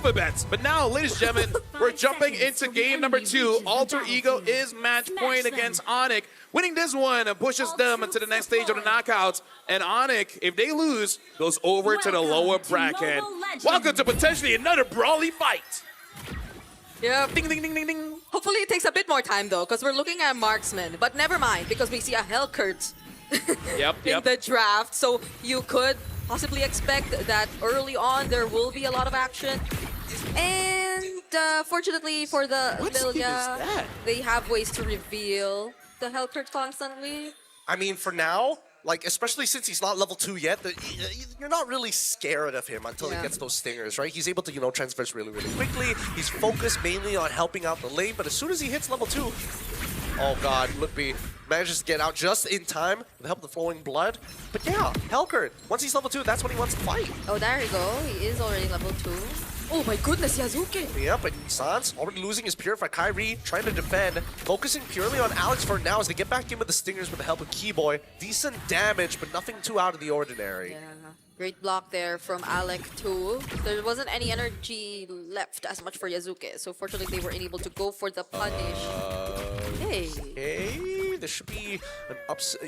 alphabets. But now, ladies and gentlemen, we're jumping into game number 2. Alter Ego is match point against ONIC. Winning this one pushes them to the next stage of the knockouts. And ONIC, if they lose, goes over to the lower bracket. Welcome to potentially another brawly fight. Yep. Ding, ding, ding, ding, ding. Hopefully it takes a bit more time though, because we're looking at marksman. But never mind, because we see a Hellcurt in the draft. So you could possibly expect that early on there will be a lot of action. And fortunately for the Lilia, they have ways to reveal the Hellcurt constantly. I mean, for now, like, especially since he's not level 2 yet, you're not really scared of him until he gets those stingers, right? He's able to, you know, transverse really, really quickly. He's focused mainly on helping out the lane, but as soon as he hits level 2, oh god, Lookby manages to get out just in time with the help of the flowing blood. But yeah, Hellcurt, once he's level 2, that's when he wants to fight. Oh, there you go. He is already level 2. Oh my goodness, Yazuki! Yeah, but Sans already losing his Purify. Kyrie trying to defend, focusing purely on Alex for now as they get back in with the Stingers with the help of Keyboy. Decent damage, but nothing too out of the ordinary. Yeah, great block there from Alec too. There wasn't any energy left as much for Yazuki, so fortunately they were unable to go for the punish. Hey, this should be an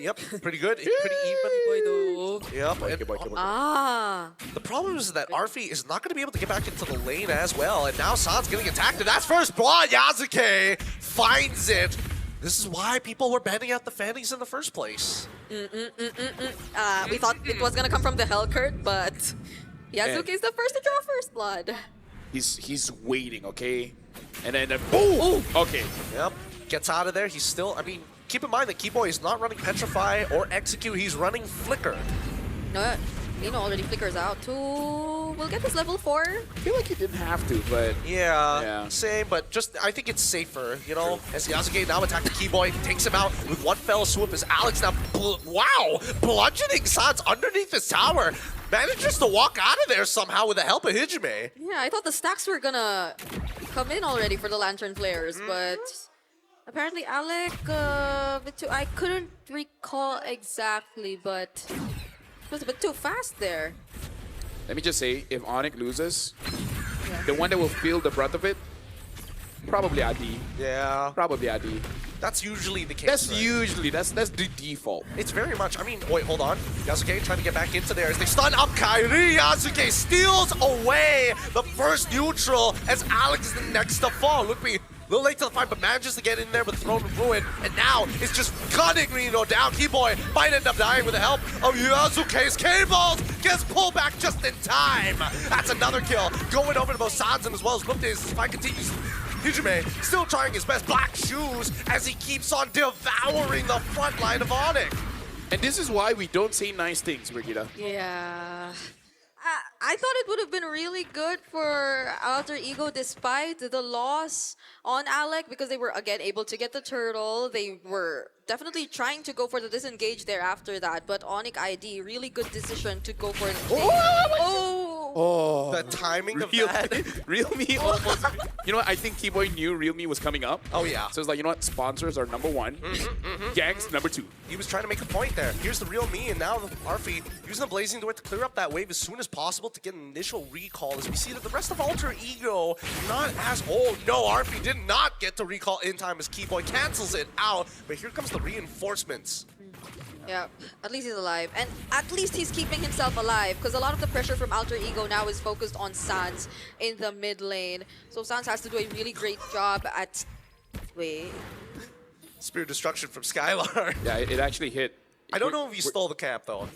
yep, pretty good. Pretty even. Yep. And, the problem is that Arfi is not going to be able to get back into the lane as well, and now San's getting attacked, and that's first blood. Yasuke finds it. This is why people were banning out the Fannies in the first place. We thought it was going to come from the Hellcurt, but Yazuki is the first to draw first blood. He's waiting, okay? And then boom! Okay. Yep. Gets out of there. He's still, I mean, keep in mind that Keyboy is not running Petrify or Execute. He's running Flicker. No, Nino already flickers out too. We'll get this level 4. I feel like he didn't have to, but... Yeah, same, but just, I think it's safer, you know? As Yasuke now attacks Keyboy, takes him out with one fell swoop as Alex now, wow! Bludgeoning Sans underneath his tower. Manages to walk out of there somehow with the help of Hijime. Yeah, I thought the stacks were gonna come in already for the Lantern Flares, but... Apparently Alec, I couldn't recall exactly, but... It was a bit too fast there. Let me just say, if ONIC loses, the one that will feel the brunt of it, probably Adi. Yeah. Probably Adi. That's usually the case. That's that's the default. It's very much, I mean, wait, hold on. Yasuke trying to get back into there as they stun up Kyrie. Yasuke steals away the first neutral as Alex is the next to fall. Look me. A little late to the fight, but manages to get in there with Throne of Ruin, and now it's just gunning Reno down. Keyboy might end up dying with the help of Yasuke's Cables. Gets pulled back just in time. That's another kill. Going over to both sides and as well as Lookdays as the fight continues. Hijime still trying his best. Black shoes as he keeps on devouring the front line of ONIC. And this is why we don't say nice things, Brigitte. Yeah. I thought it would have been really good for Alter Ego despite the loss on Alec because they were again able to get the turtle. They were definitely trying to go for the disengage there after that, but ONIC ID, really good decision to go for it. Oh, the timing of Real, that. Realme almost. You know what? I think Keyboy knew Realme was coming up. Oh, yeah. So it's like, you know what? Sponsors are number 1. Gangs, number 2. He was trying to make a point there. Here's the real me, and now Arfi using the Blazing Door to clear up that wave as soon as possible to get an initial recall as we see that the rest of Alter Ego not as... Oh, no, Arfi did not get to recall in time as Keyboy cancels it out. But here comes the reinforcements. Yeah, at least he's alive. And at least he's keeping himself alive because a lot of the pressure from Alter Ego now is focused on Sans in the mid lane. So Sans has to do a really great job at... Wait. Spirit Destruction from Skylar. Yeah, it actually hit. I don't know if he stole the cap, though.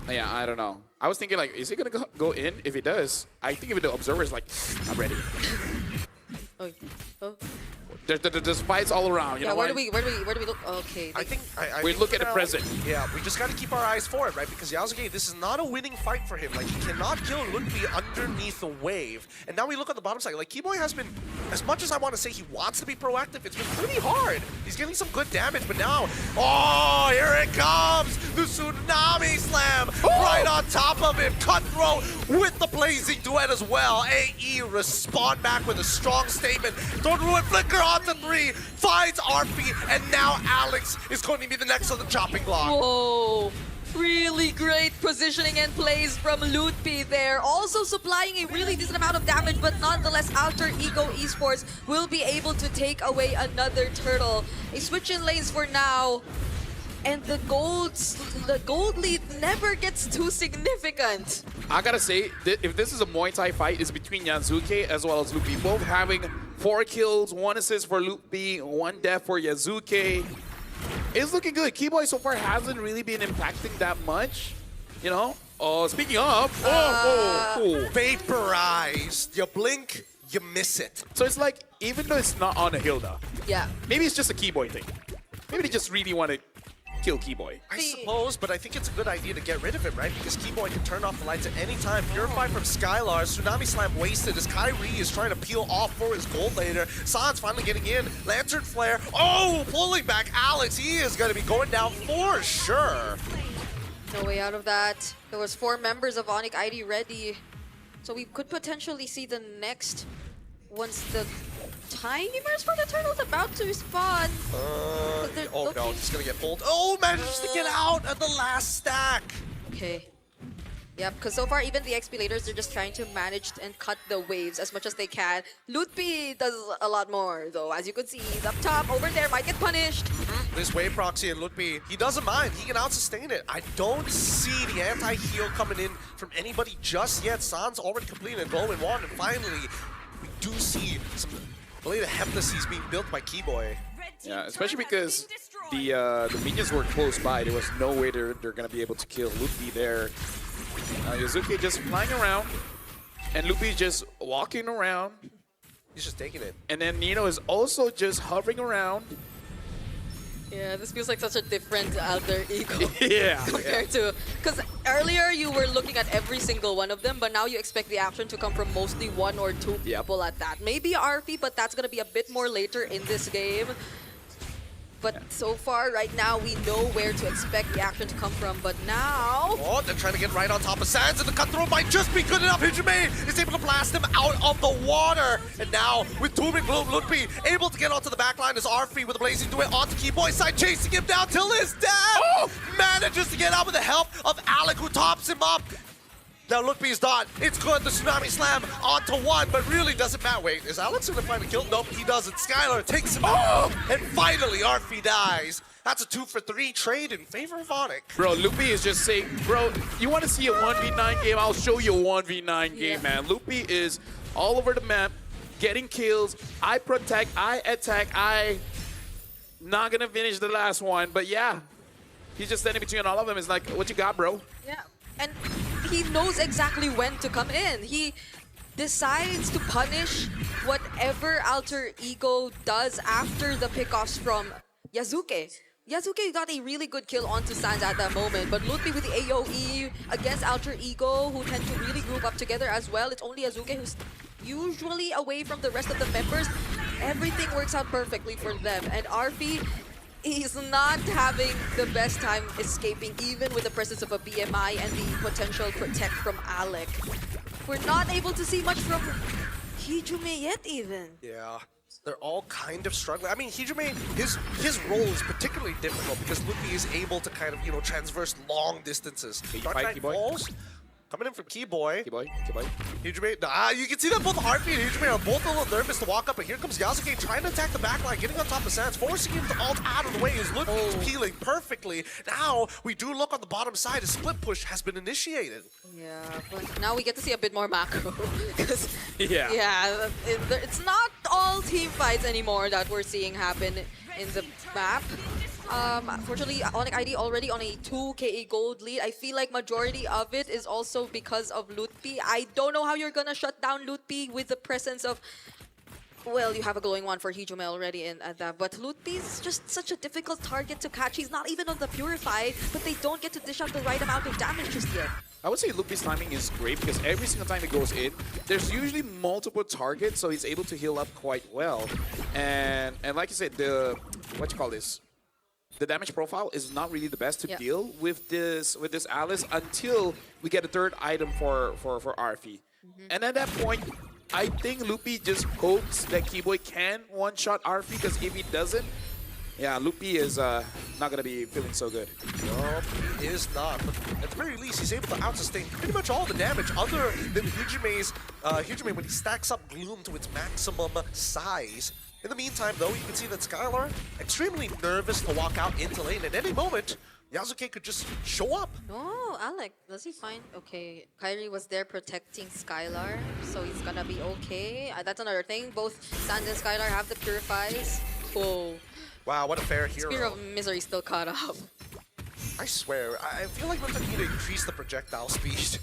Yeah, I don't know. I was thinking, like, is he going to go in? If he does, I think if the Observer is like, I'm ready. Oh. There's fights all around. You know where do we look? Okay. I think we look at the present. Yeah, we just got to keep our eyes for it, right? Because Yasuke, this is not a winning fight for him. Like, he cannot kill Lookby underneath the wave. And now we look at the bottom side. Like, Keyboy has been, as much as I want to say he wants to be proactive, it's been pretty hard. He's getting some good damage, but now, oh, here it comes! The Tsunami Slam right on top of him. Cutthroat with the Blazing Duet as well. AE respond back with a strong statement. Don't ruin Flicker onto 3, finds Arfi, and now Alex is going to be the next on the chopping block. Whoa. Really great positioning and plays from Lutpi there. Also supplying a really decent amount of damage, but nonetheless, Alter Ego Esports will be able to take away another turtle. A switch in lanes for now. And the gold lead never gets too significant. I gotta say, if this is a Muay Thai fight, it's between Yazuke as well as Lutpi. Both having 4 kills, 1 assist for Lutpi, 1 death for Yazuke. It's looking good. Keyboy so far hasn't really been impacting that much, you know? Oh, speaking of, Vaporized. You blink, you miss it. So it's like, even though it's not on a Hilda, Yeah. maybe it's just a Keyboy thing. Maybe they just really want to kill Keyboy. I suppose, but I think it's a good idea to get rid of him, right? Because Keyboy can turn off the lights at any time. Purify from Skylar. Tsunami Slam wasted as Kyrie is trying to peel off for his gold later. San's finally getting in. Lantern Flare. Oh, pulling back Alex. He is going to be going down for sure. No way out of that. There was 4 members of ONIC ID ready. So we could potentially see the next once the timers for the turtle's about to spawn. Oh no, he's gonna get pulled. Oh, manages to get out at the last stack. Okay. Yeah, because so far even the XP leaders, they're just trying to manage and cut the waves as much as they can. Lutpi does a lot more though. As you can see, he's up top, over there, might get punished. This wave proxy and Lutpi, he doesn't mind. He can out-sustain it. I don't see the anti-heal coming in from anybody just yet. San's already completed a glowing wand, and finally, we do see some Blade of Heptases being built by Keyboy. Yeah, especially because the minions were close by. There was no way they're going to be able to kill Lutpi there. Yazuki just flying around, and Lutpi just walking around. He's just taking it. And then Nino is also just hovering around. Yeah, this feels like such a different Alter Ego. Yeah. Compared to... Because earlier you were looking at every single one of them, but now you expect the action to come from mostly 1 or 2 people at that. Maybe RP, but that's going to be a bit more later in this game. But so far, right now, we know where to expect the action to come from. But now... Oh, they're trying to get right on top of Sands, and the cutthroat might just be good enough. Hijime is able to blast him out of the water. And now, with Doom and Gloom, Lutpi able to get onto the back line as Arfi with a blazing duet onto Keyboy's side, chasing him down till his death. Oh! Manages to get out with the help of Alec, who tops him up. Now Lutpi's done. It's good. The Tsunami Slam onto 1, but really doesn't matter. Wait, is Alex going to find a kill? Nope, he doesn't. Skylar takes him out. And finally, Arfi dies. That's a 2-for-3 trade in favor of ONIC. Bro, Lutpi is just saying, bro, you want to see a 1v9 game? I'll show you a 1v9 game, man. Lutpi is all over the map, getting kills. I protect, I attack, I not going to finish the last one. But yeah, he's just standing between all of them. It's like, what you got, bro? Yeah, and he knows exactly when to come in. He decides to punish whatever Alter Ego does after the pickoffs from Yazuke. Yazuke got a really good kill onto Sans at that moment, but Lutpi with the AoE against Alter Ego, who tend to really group up together as well. It's only Yazuke who's usually away from the rest of the members. Everything works out perfectly for them, and RP, he's not having the best time escaping, even with the presence of a BMI and the potential protect from Alec. We're not able to see much from Hijime yet, even. Yeah, they're all kind of struggling. I mean, Hijime, his role is particularly difficult because Lutpi is able to kind of, you know, transverse long distances. Dark Knight falls. Coming in from Keyboy. Keyboy. Hijime, you can see that both Arfi and Hijime are both a little nervous to walk up, but here comes Yasuke trying to attack the backline, getting on top of Sans, forcing him to ult out of the way. His Lutpi is peeling perfectly. Now, we do look on the bottom side. A split push has been initiated. Yeah, but now we get to see a bit more macro. Yeah, it's not all team fights anymore that we're seeing happen in the map. Unfortunately, ONIC ID already on a 2 KA gold lead. I feel like majority of it is also because of Lutpi. I don't know how you're gonna shut down Lutpi with the presence of... Well, you have a glowing one for Hijime already in that, but Lutpi is just such a difficult target to catch. He's not even on the Purify, but they don't get to dish out the right amount of damage just yet. I would say Lutpi's timing is great because every single time he goes in, there's usually multiple targets, so he's able to heal up quite well. And like you said, the damage profile is not really the best to deal with this Alice until we get a third item for Arfi. And at that point, I think Lutpi just hopes that Keyboy can one-shot Arfi, because if he doesn't, Yeah, Lupi is not going to be feeling so good. No, he is not. But at the very least, he's able to out-sustain pretty much all the damage other than Hijime when he stacks up Gloom to its maximum size. In the meantime, though, you can see that Skylar extremely nervous to walk out into lane. At any moment, Yasuke could just show up. Oh, Alec, does he find... Okay, Kyrie was there protecting Skylar, so he's gonna be okay. That's another thing. Both Sand and Skylar have the Purifies. Whoa. Wow, what a fair hero. Spear of Misery still caught up. I swear, I feel like we're going to need to increase the projectile speed.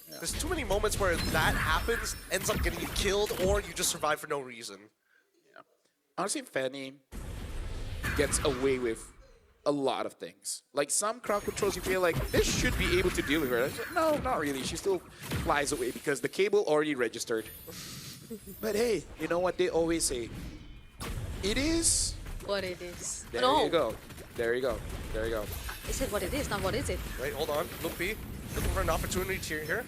There's too many moments where that happens, ends up getting you killed, or you just survive for no reason. Yeah. Honestly, Fanny gets away with a lot of things. Like some crowd controls, you feel like this should be able to deal with her. No, not really. She still flies away because the cable already registered. But hey, you know what they always say? It is what it is. There no. you go. There you go. There you go. Is it what it is? Not what is it? Wait, hold on. Lupi looking for an opportunity here.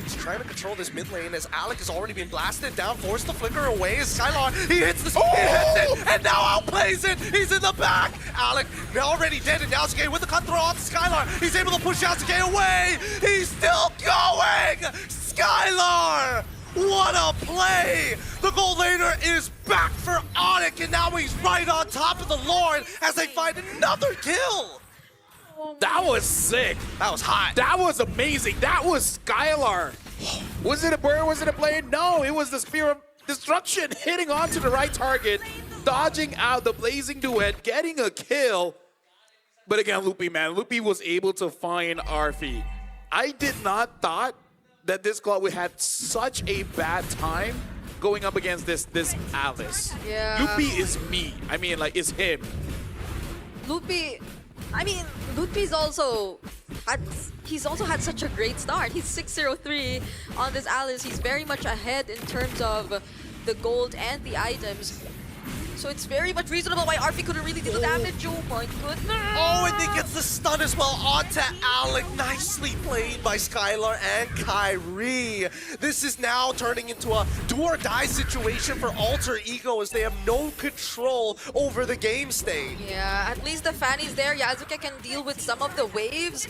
He's trying to control this mid lane as Alec has already been blasted down, forced to flicker away as Skylon, he hits the he hits it, and now outplays it! He's in the back! Alec already dead, and Yasuke with the cutthroat on Skylar. He's able to push Yasuke away! He's still going! Skylar! What a play! The gold laner is back for ONIC, and now he's right on top of the Lord as they find another kill! That was sick. That was hot. That was amazing. That was Skylar. Was it a bird? Was it a blade? No, it was the Spear of Destruction hitting onto the right target, dodging out the Blazing Duet, getting a kill. But again, Lupi, man, Lupi was able to find Arfi. I did not thought that this club would have such a bad time going up against this Alice. Yeah. Lupi is me. I mean, like, it's him. Ludpi's also had such a great start. He's 6-0-3 on this Alice. He's very much ahead in terms of the gold and the items. So it's very much reasonable why Arfi couldn't really do the damage. Oh my goodness. Oh, and he gets the stun as well onto Alec. Nicely played by Skylar and Kyrie. This is now turning into a do-or-die situation for Alter Ego as they have no control over the game state. Yeah, at least the Fanny's there. Yasuke can deal with some of the waves.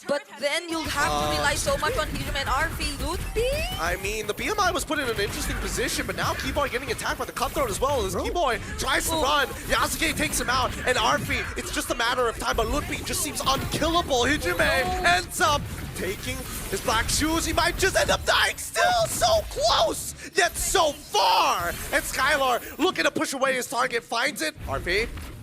But then you'll have to rely so much on Hijime and Arfi. Ludpi? I mean, the BMI was put in an interesting position, but now Keyboy getting attacked by the cutthroat as well as Keyboy tries to run. Yasuke takes him out, and Arfi, it's just a matter of time, but Ludpi just seems unkillable. Hijime ends up taking his black shoes. He might just end up dying. Still so close, yet so far. And Skylar looking to push away his target, finds it.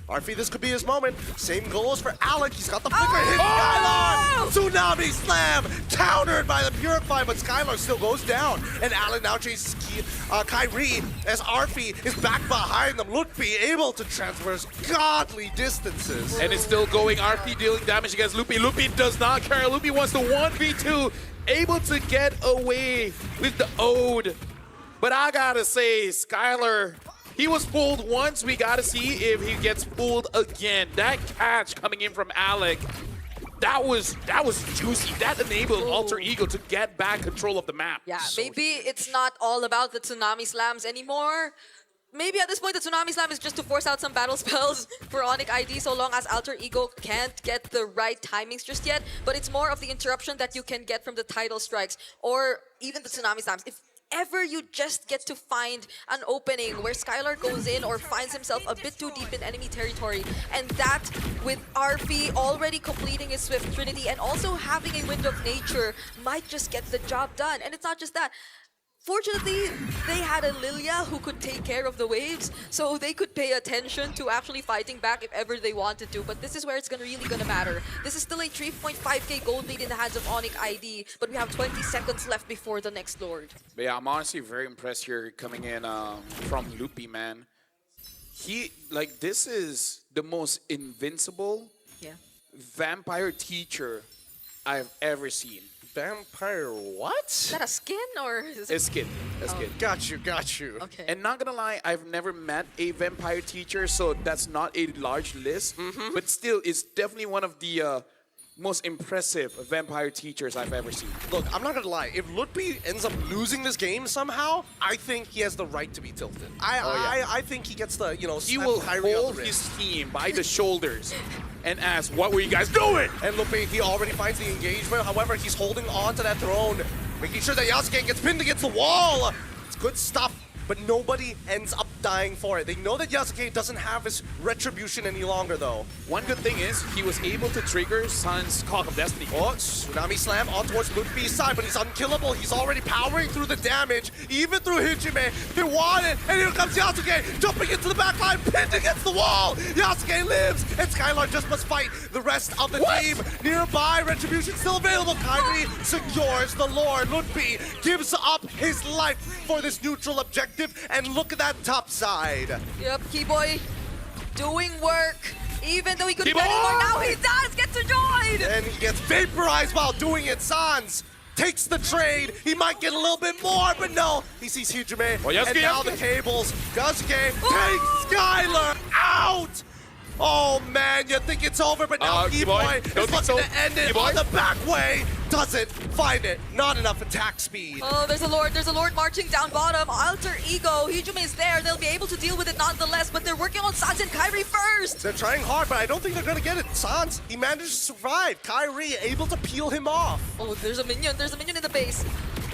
Arfi, this could be his moment. Same goals for Alec. He's got the flicker. Hit Skylar! Tsunami Slam! Countered by the Purify, but Skylar still goes down. And Alec now chases Kyrie as Arfi is back behind them. Ludpi able to traverse godly distances. And it's still going. Arfi dealing damage against Lupi. Lupi does not care. Lupi wants the 1v2. Able to get away with the Ode. But I gotta say, Skylar, he was fooled once. We gotta see if he gets fooled again. That catch coming in from Alec, that was juicy. That enabled Alter Ego to get back control of the map. Yeah, maybe it's not all about the Tsunami Slams anymore. Maybe at this point, the Tsunami Slam is just to force out some battle spells for ONIC ID so long as Alter Ego can't get the right timings just yet. But it's more of the interruption that you can get from the tidal strikes or even the Tsunami Slams. If ever you just get to find an opening where Skylar goes in or finds himself a bit too deep in enemy territory, and that with Arfi already completing his Swift Trinity and also having a Wind of Nature might just get the job done. And it's not just that. Fortunately, they had a Lilia who could take care of the waves, so they could pay attention to actually fighting back if ever they wanted to. But this is where it's really gonna matter. This is still a 3.5k gold lead in the hands of ONIC ID, but we have 20 seconds left before the next Lord. But yeah, I'm honestly very impressed here coming in from Lupi, man. This is the most invincible vampire teacher I've ever seen. Vampire what? Is that a skin or is it? A skin. A skin. Got you. Okay. And not gonna lie, I've never met a vampire teacher, so that's not a large list. But still, it's definitely one of the most impressive vampire teachers I've ever seen. Look, I'm not gonna lie. If Lutpi ends up losing this game somehow, I think he has the right to be tilted. I think he gets the, you know, He slap will Kyrie on hold the wrist. his team by the shoulders and ask, what were you guys doing? And Lutpi, he already finds the engagement. However, he's holding on to that throne, making sure that Yasuke gets pinned against the wall. It's good stuff. But nobody ends up dying for it. They know that Yasuke doesn't have his retribution any longer, though. One good thing is he was able to trigger Sun's Call of Destiny. Oh, Tsunami Slam on towards Lutpi's side, but he's unkillable. He's already powering through the damage, even through Hijime. They want it, and here comes Yasuke, jumping into the back line, pinned against the wall. Yasuke lives, and Skylar just must fight the rest of the team. Nearby, retribution still available. Kyrie secures the Lord. Lutpi gives up his life for this neutral objective. And look at that top side. Yep, Keyboy doing work. Even though he couldn't Keyboy! get anymore, now he does get to join! And he gets vaporized while doing it. Sans takes the trade. He might get a little bit more, but no. He sees Hijime. Oh, Yasuke, and now Yasuke. the cables. Yasuke takes Skylar out. Oh man, you think it's over, but now Keyboy, Keyboy don't is think looking so. to end it Keyboy? on the back way. Doesn't find it. Not enough attack speed. Oh, there's a Lord marching down bottom. Alter Ego, Hijime is there. They'll be able to deal with it nonetheless, but they're working on Sans and Kyrie first. They're trying hard, but I don't think they're gonna get it. Sans, he managed to survive. Kyrie able to peel him off. Oh, there's a minion in the base.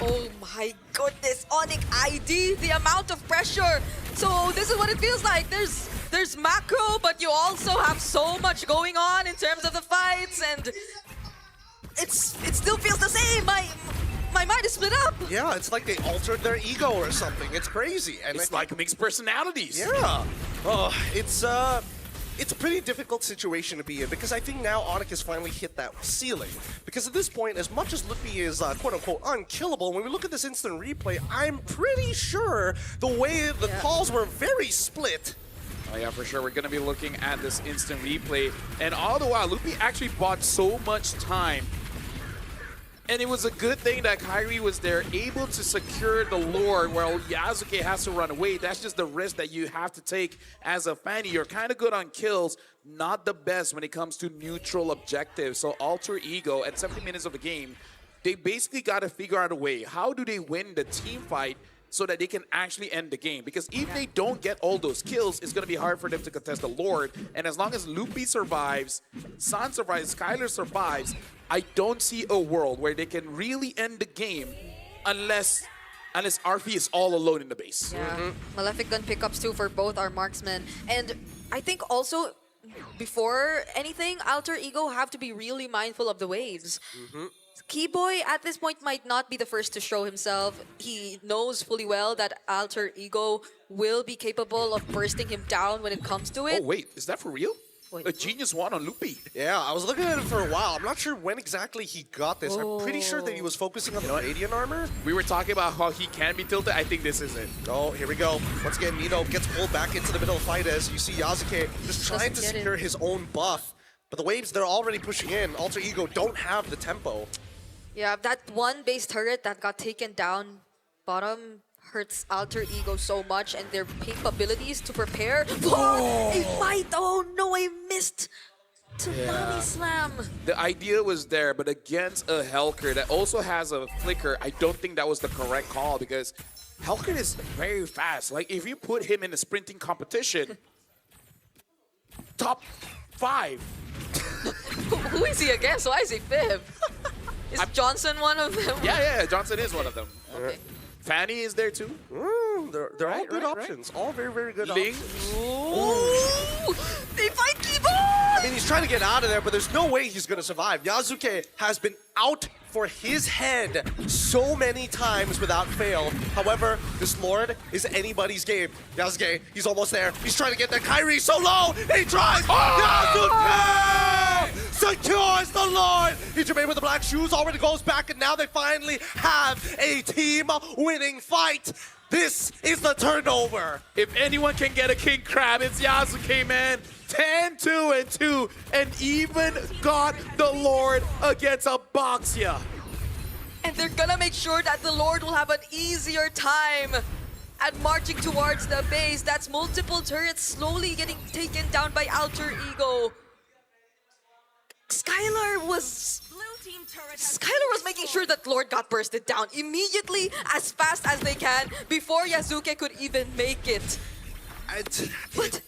Oh my goodness, ONIC ID, the amount of pressure. So this is what it feels like. There's macro, but you also have so much going on in terms of the fights, and it still feels the same. My mind is split up. Yeah, it's like they altered their ego or something. It's crazy. And It's like mixed personalities. yeah. Oh, it's a pretty difficult situation to be in because I think now ONIC has finally hit that ceiling. Because at this point, as much as Lutpi is quote-unquote unkillable, when we look at this instant replay, I'm pretty sure the way the calls were very split. Oh yeah, for sure. We're going to be looking at this instant replay. And all the while, Lutpi actually bought so much time. And it was a good thing that Kyrie was there, able to secure the Lord while Yasuke has to run away. That's just the risk that you have to take as a fan. You're kind of good on kills, not the best when it comes to neutral objectives. So Alter Ego, at 70 minutes of the game, they basically got to figure out a way. How do they win the team fight so that they can actually end the game? Because if they don't get all those kills, it's going to be hard for them to contest the Lord. And as long as Lutpi survives, San survives, Skylar survives, I don't see a world where they can really end the game unless Arfi is all alone in the base. Yeah, Malefic gun pickups too for both our marksmen. And I think also, before anything, Alter Ego have to be really mindful of the waves. Keyboy at this point might not be the first to show himself. He knows fully well that Alter Ego will be capable of bursting him down when it comes to it. Oh wait, is that for real? Wait. A genius one on Lutpi. Yeah, I was looking at it for a while. I'm not sure when exactly he got this. I'm pretty sure that he was focusing on the radiant armor. We were talking about how he can be tilted. I think this is it. Oh, here we go. Once again, Nino gets pulled back into the middle of the fight as you see Yasuke just trying to Doesn't get secure it. his own buff. But the waves, they're already pushing in. Alter Ego don't have the tempo. Yeah, that one base turret that got taken down bottom hurts Alter Ego so much, and their capabilities to prepare for a fight. Oh no, I missed Tsunami Slam. The idea was there, but against a Helker that also has a flicker, I don't think that was the correct call because Helker is very fast. Like, if you put him in a sprinting competition, top 5. Who is he against? Why is he fifth? Is Johnson one of them? Yeah, Johnson is one of them. Okay. Fanny is there too. They're all Right, good right, options. All very, very good Ling. options. Ooh, they fight Keyboy! I mean, he's trying to get out of there, but there's no way he's going to survive. Yasuke has been out for his head so many times without fail. However, this Lord is anybody's game. Yasuke, he's almost there. He's trying to get there. Kyrie so low. He tries. Yasuke secures the Lord. Hijime with the black shoes already goes back, and now they finally have a team-winning fight. This is the turnover. If anyone can get a King Crab, it's Yasuke, man. 10-2-2, and even got the Lord against a Boxia. And they're gonna make sure that the Lord will have an easier time at marching towards the base. That's multiple turrets slowly getting taken down by Alter Ego. Skylar was making sure that Lord got bursted down immediately, as fast as they can, before Yasuke could even make it. But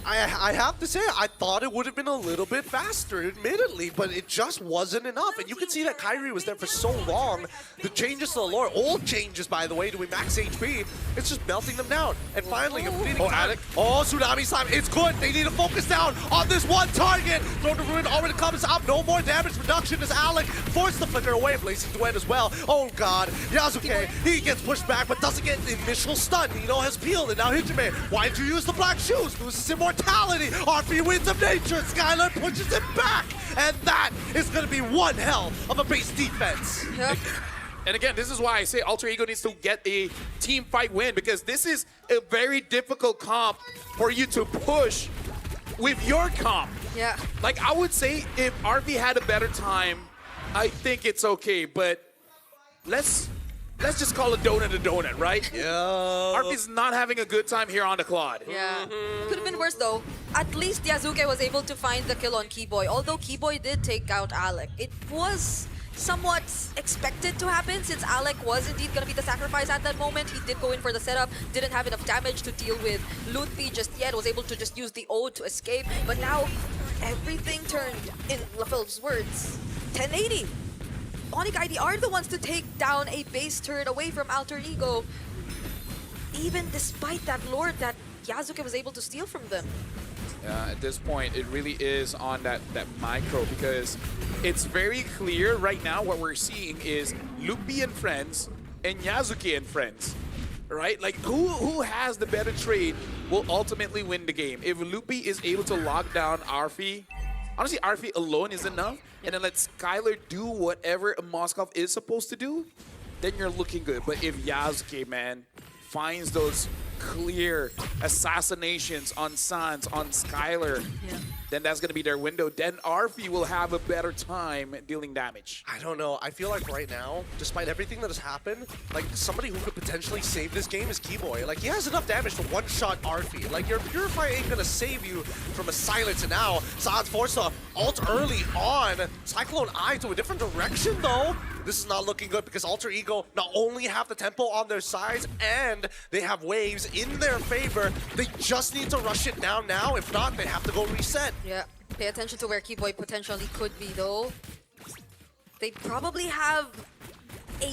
I have to say, I thought it would have been a little bit faster, admittedly, but it just wasn't enough. And you can see that Kyrie was there for so long. The changes to the lore, old changes, by the way, doing max HP, it's just melting them down. And finally, completing time. Oh, Tsunami Slime, it's good. They need to focus down on this one target. Throne of Ruin already comes up. No more damage reduction as Alec forced the flicker away. Blazing Duet as well. Oh, God. Yasuke, he gets pushed back, but doesn't get the initial stun. Nino has peeled, and now Hijime, why did you use the black shoes? Loses immortality. RP Winds of Nature. Skylar pushes him back. And that is going to be one hell of a base defense. Yep. And again, this is why I say Alter Ego needs to get a team fight win, because this is a very difficult comp for you to push with your comp. Yeah. Like, I would say if RP had a better time, I think it's okay, but let's just call a donut, right? Yeah. RP's not having a good time here on the Claude. Yeah. Could have been worse though. At least Yasuke was able to find the kill on Keyboy. Although Keyboy did take out Alec, it was somewhat expected to happen since Alec was indeed going to be the sacrifice at that moment. He did go in for the setup, didn't have enough damage to deal with Lutfi just yet, was able to just use the ode to escape. But now everything turned, in LaFel's words, 1080. ONIC ID are the ones to take down a base turret away from Alter Ego, even despite that Lord that Yasuke was able to steal from them. Yeah, at this point, it really is on that micro, because it's very clear right now what we're seeing is Lupi and friends and Yasuke and friends, right? Like, who has the better trade will ultimately win the game. If Lupi is able to lock down Arfi, honestly, Arfi alone is enough, and then let Skylar do whatever Moskov is supposed to do, then you're looking good. But if Yasuke, man, finds those clear assassinations on Sans, on Skylar, then that's going to be their window. Then Arfi will have a better time dealing damage. I don't know. I feel like right now, despite everything that has happened, like somebody who could potentially save this game is Keyboy. Like, he has enough damage to one-shot Arfi. Like, your Purify ain't gonna save you from a silence. And now, Sans forced to ult early on. Cyclone Eye to a different direction, though. This is not looking good because Alter Ego not only have the tempo on their sides, and they have waves in their favor. They just need to rush it down now. If not, they have to go reset. Yeah, pay attention to where Keyboy potentially could be, though. They probably have a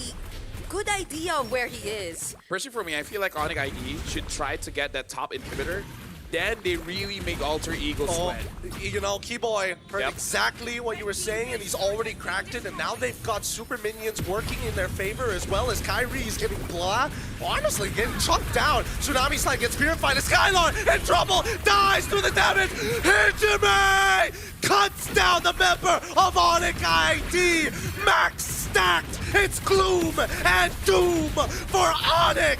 good idea of where he is. Personally, for me, I feel like ONIC ID should try to get that top inhibitor. Then they really make Alter Ego sweat. You know, Keyboy heard exactly what you were saying, and he's already cracked it, and now they've got super minions working in their favor, as well as Kyrie's getting honestly getting chunked down. Tsunami Slide gets purified, and Skylar in trouble, dies through the damage. Hijime cuts down the member of ONIC ID. Max stacked. It's gloom and doom for ONIC.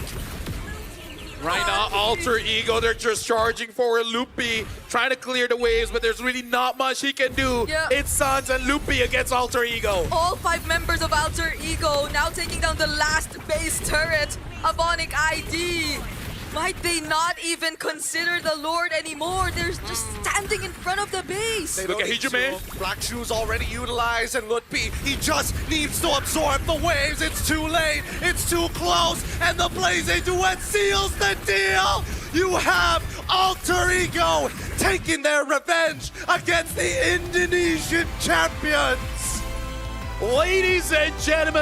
Right now, Alter Ego, they're just charging forward. Lupi trying to clear the waves, but there's really not much he can do. Yeah. It's Sans and Lupi against Alter Ego. All 5 members of Alter Ego now taking down the last base turret of ONIC ID. Might they not even consider the Lord anymore? They're just standing in front of the base. They Look at Hijime. Black Shoes already utilized, and Lutfi, he just needs to absorb the waves. It's too late. It's too close. And the Blazing Duet seals the deal. You have Alter Ego taking their revenge against the Indonesian champions. Ladies and gentlemen,